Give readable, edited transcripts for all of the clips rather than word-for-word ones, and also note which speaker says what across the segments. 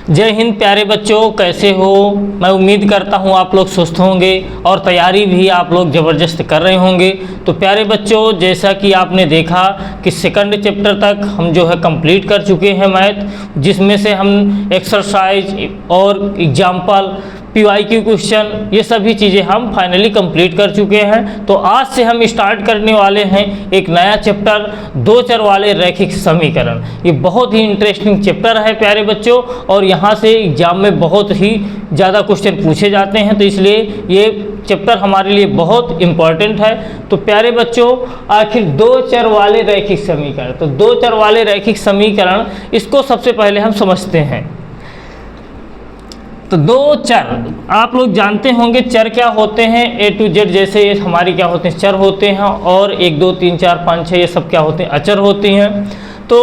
Speaker 1: जय हिंद प्यारे बच्चों, कैसे हो। मैं उम्मीद करता हूँ आप लोग स्वस्थ होंगे और तैयारी भी आप लोग ज़बरदस्त कर रहे होंगे। तो प्यारे बच्चों, जैसा कि आपने देखा कि सेकंड चैप्टर तक हम जो है कंप्लीट कर चुके हैं मैथ, जिसमें से हम एक्सरसाइज और एग्जाम्पल PYQ क्वेश्चन ये सभी चीज़ें हम फाइनली कंप्लीट कर चुके हैं। तो आज से हम स्टार्ट करने वाले हैं एक नया चैप्टर, दो चर वाले रैखिक समीकरण। ये बहुत ही इंटरेस्टिंग चैप्टर है प्यारे बच्चों, और यहाँ से एग्जाम में बहुत ही ज़्यादा क्वेश्चन पूछे जाते हैं, तो इसलिए ये चैप्टर हमारे लिए बहुत इम्पॉर्टेंट है। तो प्यारे बच्चों, आखिर दो चर वाले रैखिक समीकरण, तो दो चर वाले रैखिक समीकरण, इसको सबसे पहले हम समझते हैं। तो दो चर आप लोग जानते होंगे चर क्या होते हैं, A to Z जैसे ये हमारे क्या होते हैं चर होते हैं, और 1 2 3 4 5 6 ये सब क्या होते हैं अचर होते हैं। तो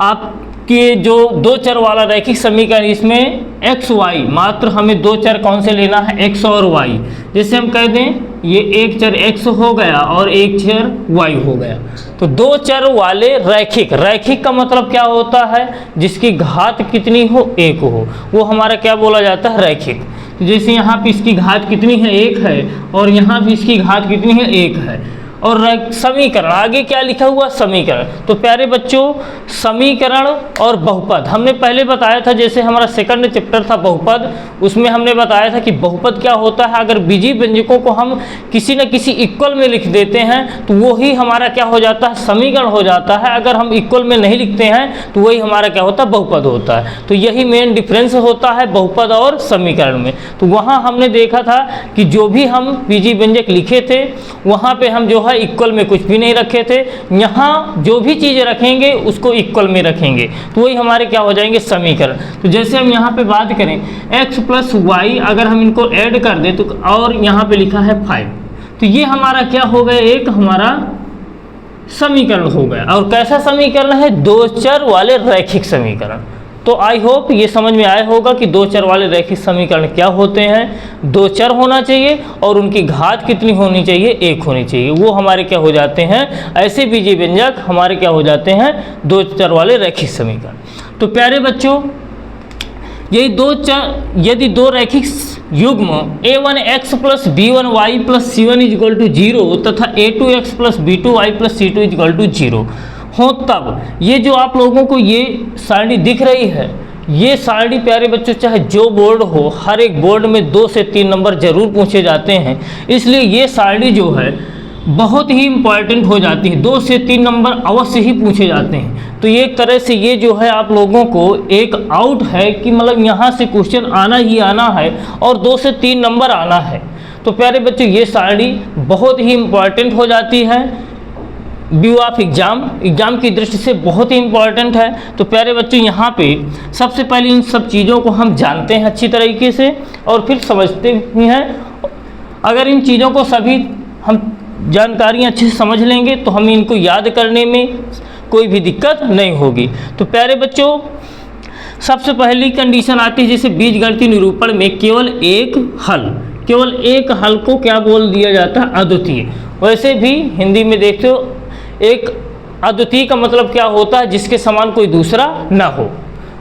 Speaker 1: आपके जो दो चर वाला रैखिक समीकरण, इसमें x y, मात्र हमें दो चर कौन से लेना है, x और y। जैसे हम कह दें ये एक चर x हो गया और एक चर y हो गया, तो दो चर वाले रैखिक, रैखिक का मतलब क्या होता है, जिसकी घात कितनी हो, एक हो, वो हमारा क्या बोला जाता है, रैखिक। तो जैसे यहाँ पे इसकी घात कितनी है, एक है, और यहाँ भी इसकी घात कितनी है, एक है। और समीकरण, आगे क्या लिखा हुआ, समीकरण। तो प्यारे बच्चों, समीकरण और बहुपद हमने पहले बताया था, जैसे हमारा सेकंड चैप्टर था बहुपद, उसमें हमने बताया था कि बहुपद क्या होता है। अगर बीजीय व्यंजकों को हम किसी न किसी इक्वल में लिख देते हैं तो वो ही हमारा क्या हो जाता है, समीकरण हो जाता है। अगर हम इक्वल में नहीं लिखते हैं तो वही हमारा क्या होता है, बहुपद होता है। तो यही मेन डिफरेंस होता है बहुपद और समीकरण में। तो वहाँ हमने देखा था कि जो भी हम बीजीय व्यंजक लिखे थे वहाँ पे हम जो है इक्वल में कुछ भी नहीं रखे थे। यहाँ जो भी चीज़ें रखेंगे उसको इक्वल में रखेंगे, तो वही हमारे क्या हो जाएंगे, समीकरण। तो जैसे हम यहाँ पे बात करें x + y, अगर हम इनको ऐड कर दें तो, और यहाँ पे लिखा है 5, तो ये हमारा क्या हो गया, एक हमारा समीकरण हो गया। और कैसा समीकरण है, दो चर वाले रैखिक समीकरण। तो आई होप ये समझ में आया होगा कि दो चर वाले रैखिक समीकरण क्या होते हैं। दो चर होना चाहिए और उनकी घात कितनी होनी चाहिए, एक होनी चाहिए, वो हमारे क्या हो जाते हैं, ऐसे बीजीय व्यंजक हमारे क्या हो जाते हैं, दो चर वाले रैखिक समीकरण। तो प्यारे बच्चों, यही दो चर, यदि दो रैखिक युग्म a1x + b1y + c1 = 0 तथा a2x + b2y + c2 = 0 हो, तब ये जो आप लोगों को ये सारणी दिख रही है, ये सारणी प्यारे बच्चों चाहे जो बोर्ड हो, हर एक बोर्ड में 2 से 3 नंबर जरूर पूछे जाते हैं। इसलिए ये सारणी जो है बहुत ही इम्पॉर्टेंट हो जाती है, 2 से 3 नंबर अवश्य ही पूछे जाते हैं। तो एक तरह से ये जो है आप लोगों को एक आउट है कि मतलब यहाँ से क्वेश्चन आना ही आना है और 2 से 3 नंबर आना है। तो प्यारे बच्चों, ये सारणी बहुत ही इम्पॉर्टेंट हो जाती है, व्यू ऑफ एग्जाम की दृष्टि से बहुत ही इम्पॉर्टेंट है। तो प्यारे बच्चों, यहाँ पे सबसे पहले इन सब चीज़ों को हम जानते हैं अच्छी तरीके से और फिर समझते भी हैं। अगर इन चीज़ों को सभी हम जानकारियाँ अच्छे से समझ लेंगे तो हमें इनको याद करने में कोई भी दिक्कत नहीं होगी। तो प्यारे बच्चों, सबसे पहली कंडीशन आती है, जैसे बीजगणितीय निरूपण में केवल एक हल, केवल एक हल को क्या बोल दिया जाता है, अद्वितीय। वैसे भी हिंदी में देखते हो, एक अद्वितीय का मतलब क्या होता है, जिसके समान कोई दूसरा ना हो।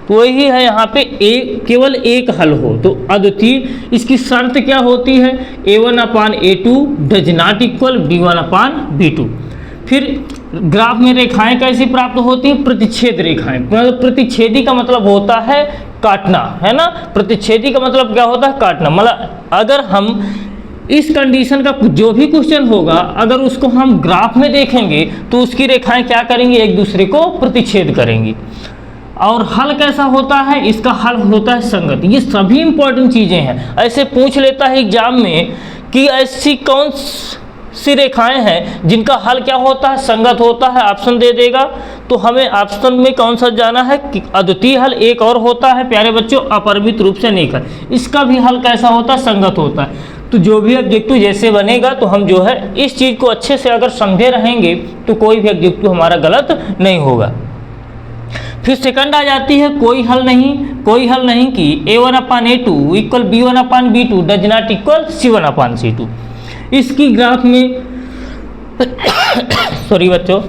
Speaker 1: तो वही है यहाँ पे एक, केवल एक हल हो, तो अद्वितीय। इसकी शर्त क्या होती है, a1/a2 does not equal b1/b2। फिर ग्राफ में रेखाएं कैसी प्राप्त होती हैं, प्रतिच्छेद रेखाएं। मतलब प्रतिच्छेदी का मतलब होता है काटना, है ना। प्रतिच्छेदी का मतलब क्या होता है, काटना। मतलब अगर हम इस कंडीशन का जो भी क्वेश्चन होगा, अगर उसको हम ग्राफ में देखेंगे तो उसकी रेखाएं क्या करेंगी, एक दूसरे को प्रतिच्छेद करेंगी। और हल कैसा होता है, इसका हल होता है संगत। ये सभी इंपॉर्टेंट चीज़ें हैं। ऐसे पूछ लेता है एग्जाम में कि ऐसी कौन सी रेखाएं हैं जिनका हल क्या होता है, संगत होता है, ऑप्शन दे देगा। तो हमें ऑप्शन में कौन सा जाना है कि अद्वितीय हल। एक और होता है प्यारे बच्चों, अपरिमित रूप से निकल, इसका भी हल कैसा होता है, संगत होता है। तो जो भी ऑब्जेक्टिव जैसे बनेगा, तो हम जो है इस चीज़ को अच्छे से अगर समझे रहेंगे तो कोई भी ऑब्जेक्टिव हमारा गलत नहीं होगा। फिर सेकंड आ जाती है कोई हल नहीं, कोई हल नहीं कि a1/a2 = b1/b2 does not equal c1/c2। इसकी ग्राफ में सॉरी बच्चों,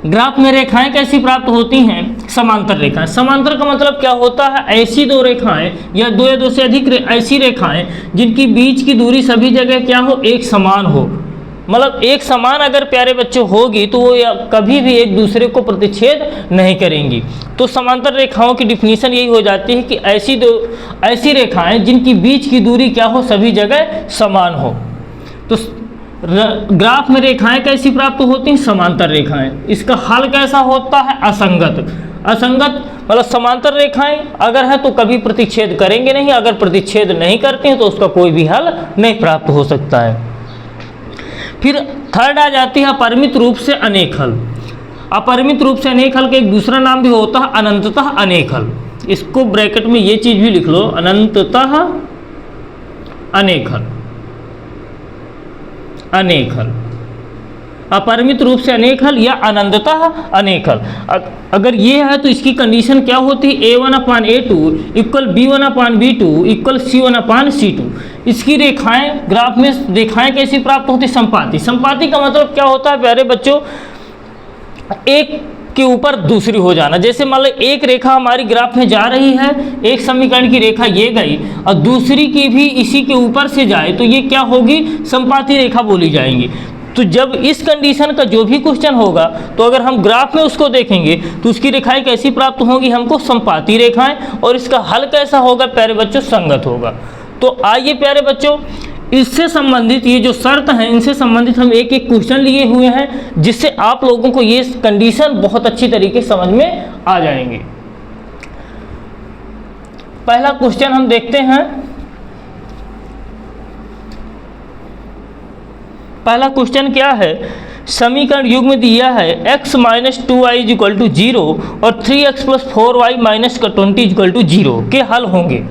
Speaker 1: ग्राफ में रेखाएं कैसी प्राप्त होती हैं? समांतर रेखाएं। समांतर का मतलब क्या होता है? ऐसी दो रेखाएं या दो से अधिक ऐसी रेखाएं जिनकी बीच की दूरी सभी जगह क्या हो? एक समान हो। मतलब एक समान अगर प्यारे बच्चों होगी तो वो कभी भी एक दूसरे को प्रतिच्छेद नहीं करेंगी। तो समांतर रेखाओं की डिफिनीशन यही हो जाती है कि ऐसी रेखाएं जिनकी बीच की दूरी क्या हो? सभी जगह समान हो। तो ग्राफ में रेखाएं कैसी प्राप्त होती हैं? समांतर रेखाएं। इसका हल कैसा होता है? असंगत। असंगत मतलब समांतर रेखाएं अगर है तो कभी प्रतिच्छेद करेंगे नहीं, अगर प्रतिच्छेद नहीं करते हैं तो उसका कोई भी हल नहीं प्राप्त हो सकता है। फिर थर्ड आ जाती है अपरिमित रूप से अनेक हल। अपरिमित रूप से अनेक हल का एक दूसरा नाम भी होता है अनंततः अनेक हल। इसको ब्रैकेट में ये चीज भी लिख लो, अनंततः अनेक हल। अनेक हल, अपरिमित रूप से अनेक हल या अनंततः अनेक हल। अगर ये है तो इसकी कंडीशन क्या होती है? A1/A2 equal B1/B2 equal C1/C2। इसकी रेखाएं, ग्राफ में रेखाएं कैसी प्राप्त होती? संपाती। संपाती का मतलब क्या होता है प्यारे बच्चों? एक के ऊपर दूसरी हो जाना। जैसे मान लो एक रेखा हमारी ग्राफ में जा रही है, एक समीकरण की रेखा ये गई और दूसरी की भी इसी के ऊपर से जाए तो ये क्या होगी? संपाती रेखा बोली जाएंगी। तो जब इस कंडीशन का जो भी क्वेश्चन होगा तो अगर हम ग्राफ में उसको देखेंगे तो उसकी रेखाएं कैसी प्राप्त होंगी हमको? संपाती रेखाएं। और इसका हल कैसा होगा प्यारे बच्चों? संगत होगा। तो आइए प्यारे बच्चों, इससे संबंधित ये जो शर्त हैं इनसे संबंधित हम एक एक क्वेश्चन लिए हुए हैं जिससे आप लोगों को ये कंडीशन बहुत अच्छी तरीके से समझ में आ जाएंगे। पहला क्वेश्चन हम देखते हैं। पहला क्वेश्चन क्या है? समीकरण युग्म दिया है x - 2y = 0 और 3x + 4y - 20 = 0 के हल होंगे।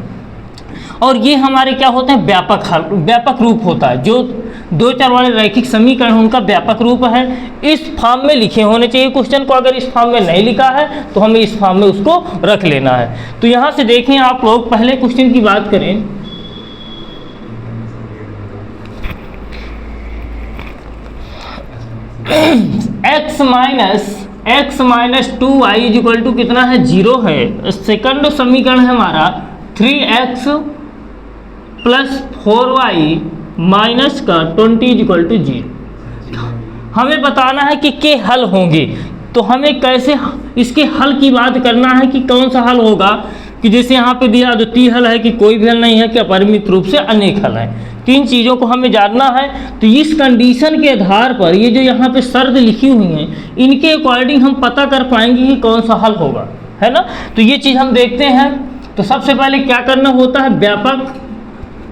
Speaker 1: और ये हमारे क्या होते हैं? व्यापक हल, व्यापक रूप होता है। जो दो चर वाले रैखिक समीकरण उनका व्यापक रूप है। इस फॉर्म में लिखे होने चाहिए क्वेश्चन को। अगर इस फॉर्म में नहीं लिखा है तो हमें इस फॉर्म में उसको रख लेना है। तो यहाँ से देखें आप लोग, पहले क्वेश्चन की बात करें। x - 2y = कितना है? 0 है। सेकंड समीकरण है हमारा 3x + 4y - 20 = 0। हमें बताना है कि के हल होंगे। तो हमें कैसे इसके हल की बात करना है कि कौन सा हल होगा? कि जैसे यहाँ पे दिया द्वितीय हल है कि कोई भी हल नहीं है, कि अपरिमित रूप से अनेक हल है। तीन चीज़ों को हमें जानना है। तो इस कंडीशन के आधार पर ये जो यहाँ पे शर्त लिखी हुई हैं इनके अकॉर्डिंग हम पता कर पाएंगे कि कौन सा हल होगा, है ना। तो ये चीज़ हम देखते हैं। तो सबसे पहले क्या करना होता है?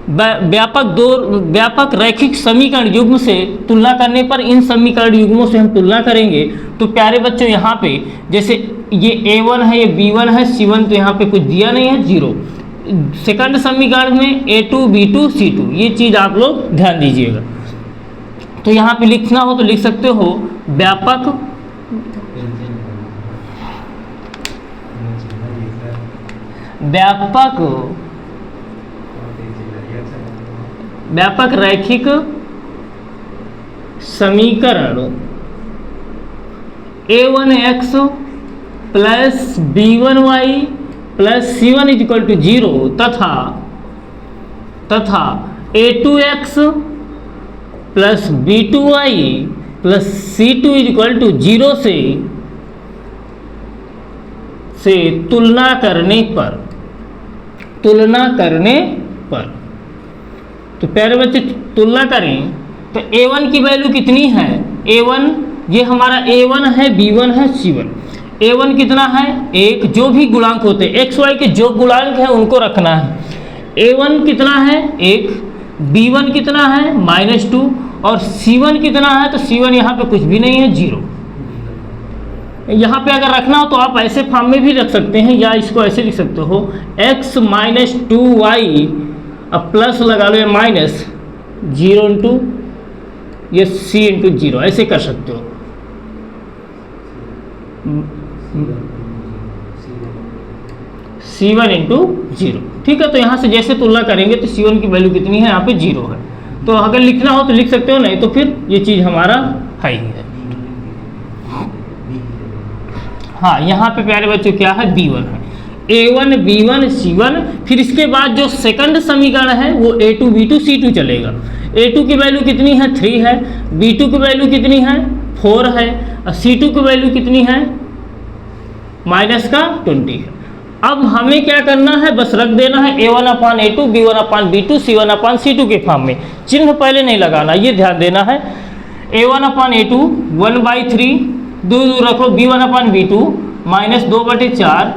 Speaker 1: व्यापक रैखिक समीकरण युग्म से तुलना करने पर इन समीकरण युग्मों से हम तुलना करेंगे। तो प्यारे बच्चों यहाँ पे जैसे ये A1 है, ये B1 है, C1 तो यहाँ पे कुछ दिया नहीं है, 0। सेकंड समीकरण में A2 B2 C2, ये चीज़ आप लोग ध्यान दीजिएगा। तो यहाँ पे लिखना हो तो लिख सकते हो व्यापक रैखिक समीकरण A1x + B1y + C1 = 0 तथा A2x + B2y + C2 = 0 से तुलना करने पर तो प्यारे बच्चे तुलना करें तो A1 की वैल्यू कितनी है? A1 ये हमारा A1 है, B1 है, C1। A1 कितना है? 1। जो भी गुणांक होते हैं x y के जो गुणांक हैं उनको रखना है। A1 कितना है? 1। B1 कितना है? -2। और C1 कितना है? तो C1 यहाँ पे कुछ भी नहीं है, 0। यहाँ पे अगर रखना हो तो आप ऐसे फॉर्म में भी रख सकते हैं या इसको ऐसे लिख सकते हो x - 2y अब प्लस लगा लो या माइनस 0 इंटू ये C इंटू 0, ऐसे कर सकते हो। C1 इंटू 0, ठीक है। तो यहाँ से जैसे तुलना करेंगे तो C1 की वैल्यू कितनी है? यहाँ पे 0 है। तो अगर लिखना हो तो लिख सकते हो, नहीं तो फिर ये चीज़ हमारा है ही है। हाँ यहाँ पे प्यारे बच्चों क्या है, B1 है, A1 B1 C1। फिर इसके बाद जो सेकंड समीकरण है वो A2 B2 C2 चलेगा। A2 की वैल्यू कितनी है, 3 है, B2 की वैल्यू कितनी है, 4 है, और C2 की वैल्यू कितनी है, -20 है। अब हमें क्या करना है, बस रख देना है A1 अपान A2 B1 अपान B2 C1 अपान C2 के फॉर्म में, चिन्ह पहले नहीं लगाना, ये ध्यान देना है। A1 अपान A2 1/3, दो रखो, B1 अपान B2 -2/4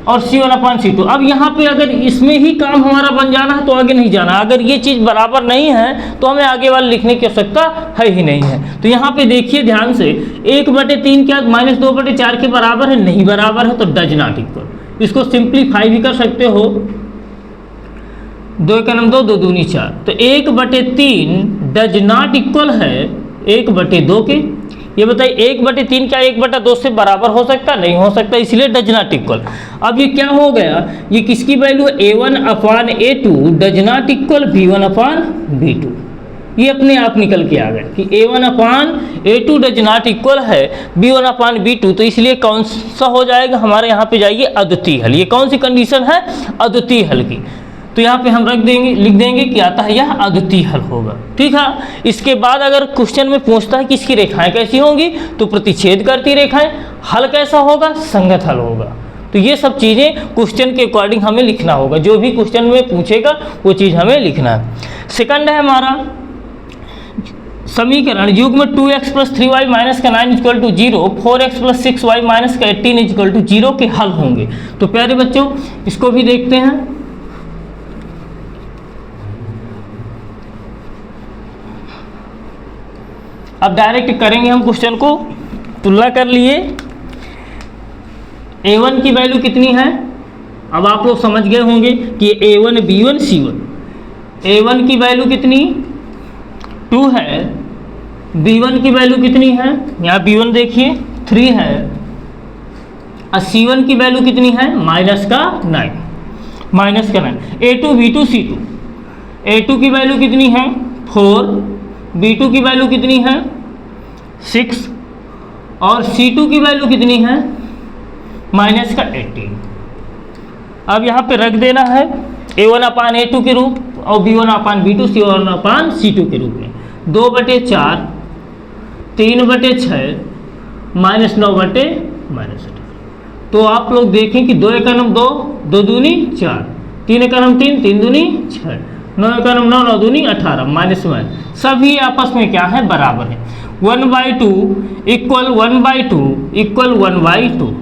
Speaker 1: और C1 अपान C2। अब यहाँ पे अगर इसमें ही काम हमारा बन जाना है तो आगे नहीं जाना, अगर ये चीज़ बराबर नहीं है तो हमें आगे वाले लिखने की आवश्यकता है ही नहीं है। तो यहाँ पे देखिए ध्यान से, 1/3 क्या -2/4 के बराबर है, नहीं बराबर है, तो डज नॉट इक्वल। इसको सिंप्लीफाई भी कर सकते हो, 2 का 2 2 दूनी 4, तो 1/3 डज नॉट इक्वल है 1/2 के। ये बताइए 1/3 क्या 1/2 से बराबर हो सकता, नहीं हो सकता, इसलिए डज नॉट इक्वल। अब ये क्या हो गया, ये किसकी value, A1 upon A2 does not equal B1 upon B2। ये अपने आप निकल के आ गया कि A1 upon A2 does not equal है B1 अपान B2, तो इसलिए कौन सा हो जाएगा, हमारे यहाँ पे जाइए अद्वितीय हल। ये कौन सी कंडीशन है, अद्वितीय हल की। तो यहाँ पे हम रख देंगे, लिख देंगे कि आता है यह अद्वितीय हल होगा। ठीक है, इसके बाद अगर क्वेश्चन में पूछता है कि इसकी रेखाएं कैसी होंगी, तो प्रतिच्छेद करती रेखाएं, हल कैसा होगा, संगत हल होगा। तो ये सब चीज़ें क्वेश्चन के अकॉर्डिंग हमें लिखना होगा, जो भी क्वेश्चन में पूछेगा वो चीज़ हमें लिखना है। सेकंड है हमारा समीकरण युग्म 2x + 3y - 9 = 0, 4x + 6y - 18 = 0 के हल होंगे। तो प्यारे बच्चों इसको भी देखते हैं। अब डायरेक्ट करेंगे हम क्वेश्चन को, तुलना कर लिए। A1 की वैल्यू कितनी है, अब आप लोग समझ गए होंगे कि A1 B1 C1। A1 की वैल्यू कितनी 2 है, B1 की वैल्यू कितनी है, यहाँ B1 देखिए 3 है, और C1 की वैल्यू कितनी है, -9। A2 B2 C2, A2 की वैल्यू कितनी है 4, B2 की वैल्यू कितनी है 6, और C2 की वैल्यू कितनी है -18। अब यहाँ पे रख देना है A1 अपान A2 के रूप और B1 अपान B2 C1 अपान C2 के रूप में। 2/4 3/6 -9/-8। तो आप लोग देखें कि 2 का 2 2 दूनी 4, 3 का 3 3 दूनी 6, 9 का 9 9 दूनी 18 -1, सभी आपस में क्या है, बराबर है। 1/2 = 1/2 = 1/2,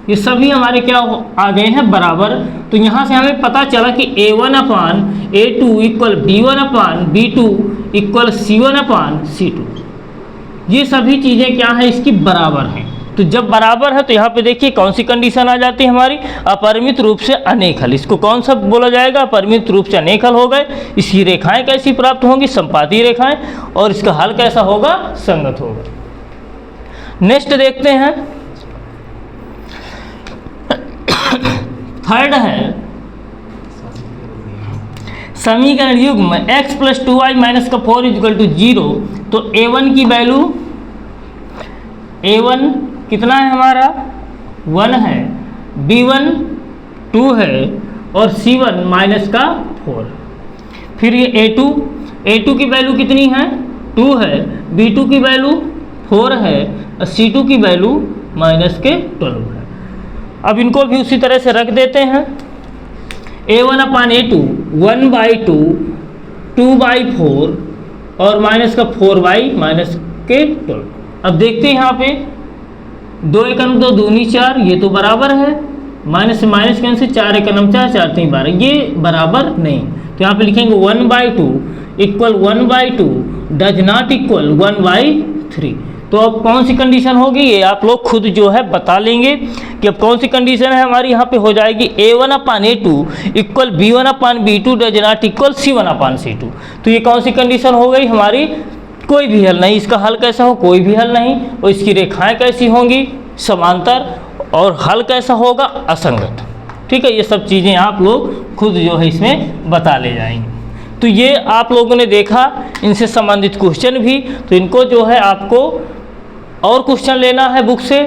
Speaker 1: ये सभी हमारे क्या आ गए हैं, बराबर। तो यहाँ से हमें पता चला कि A1 अपान A2 = B1 अपान B2 = C1 अपान C2। ये सभी चीज़ें क्या हैं, इसकी बराबर हैं। तो जब बराबर है तो यहाँ पे देखिए कौन सी कंडीशन आ जाती है हमारी, अपरिमित रूप से अनेक हल। इसको कौन सा बोला जाएगा, अपरिमित रूप से अनेक हल हो गए। इसकी रेखाएं कैसी प्राप्त होंगी, संपातीय रेखाएं, और इसका हल कैसा होगा, संगत होगा। नेक्स्ट देखते हैं, थर्ड है समीकरण युग्म x + 2y - 4 = 0। तो A1 की वैल्यू, A1 कितना है हमारा 1 है, B1 2 है, और C1 -4। फिर ये A2 की वैल्यू कितनी है 2 है, B2 की वैल्यू 4 है, और C2 की वैल्यू -12 है। अब इनको भी उसी तरह से रख देते हैं। A1 अपान A2 1/2 2/4 और -4/-12। अब देखते हैं यहाँ पे 2 का 2 दूनी 4, ये तो बराबर है, माइनस से माइनस कैंसिल, 4 का 4 4 3 12, ये बराबर नहीं। तो यहाँ पे लिखेंगे 1/2 = 1/2 डज नॉट इक्वल 1/3। तो अब कौन सी कंडीशन होगी, ये आप लोग खुद जो है बता लेंगे कि अब कौन सी कंडीशन है हमारी। यहाँ पे हो जाएगी A1 upon A2 = B1 upon B2 does not equal C1 upon C2। तो ये कौन सी कंडीशन हो गई हमारी, कोई भी हल नहीं। इसका हल कैसा हो, कोई भी हल नहीं। और इसकी रेखाएं कैसी होंगी, समांतर, और हल कैसा होगा, असंगत। ठीक है, ये सब चीज़ें आप लोग खुद जो है इसमें बता ले जाएंगे। तो ये आप लोगों ने देखा इनसे संबंधित क्वेश्चन भी, तो इनको जो है आपको और क्वेश्चन लेना है बुक से,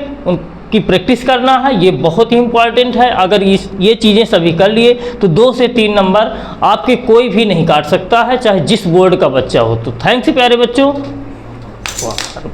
Speaker 1: की प्रैक्टिस करना है, ये बहुत ही इंपॉर्टेंट है। अगर ये चीज़ें सभी कर लिए तो 2 से 3 नंबर आपके कोई भी नहीं काट सकता है, चाहे जिस बोर्ड का बच्चा हो। तो थैंक्स प्यारे बच्चों। वाह।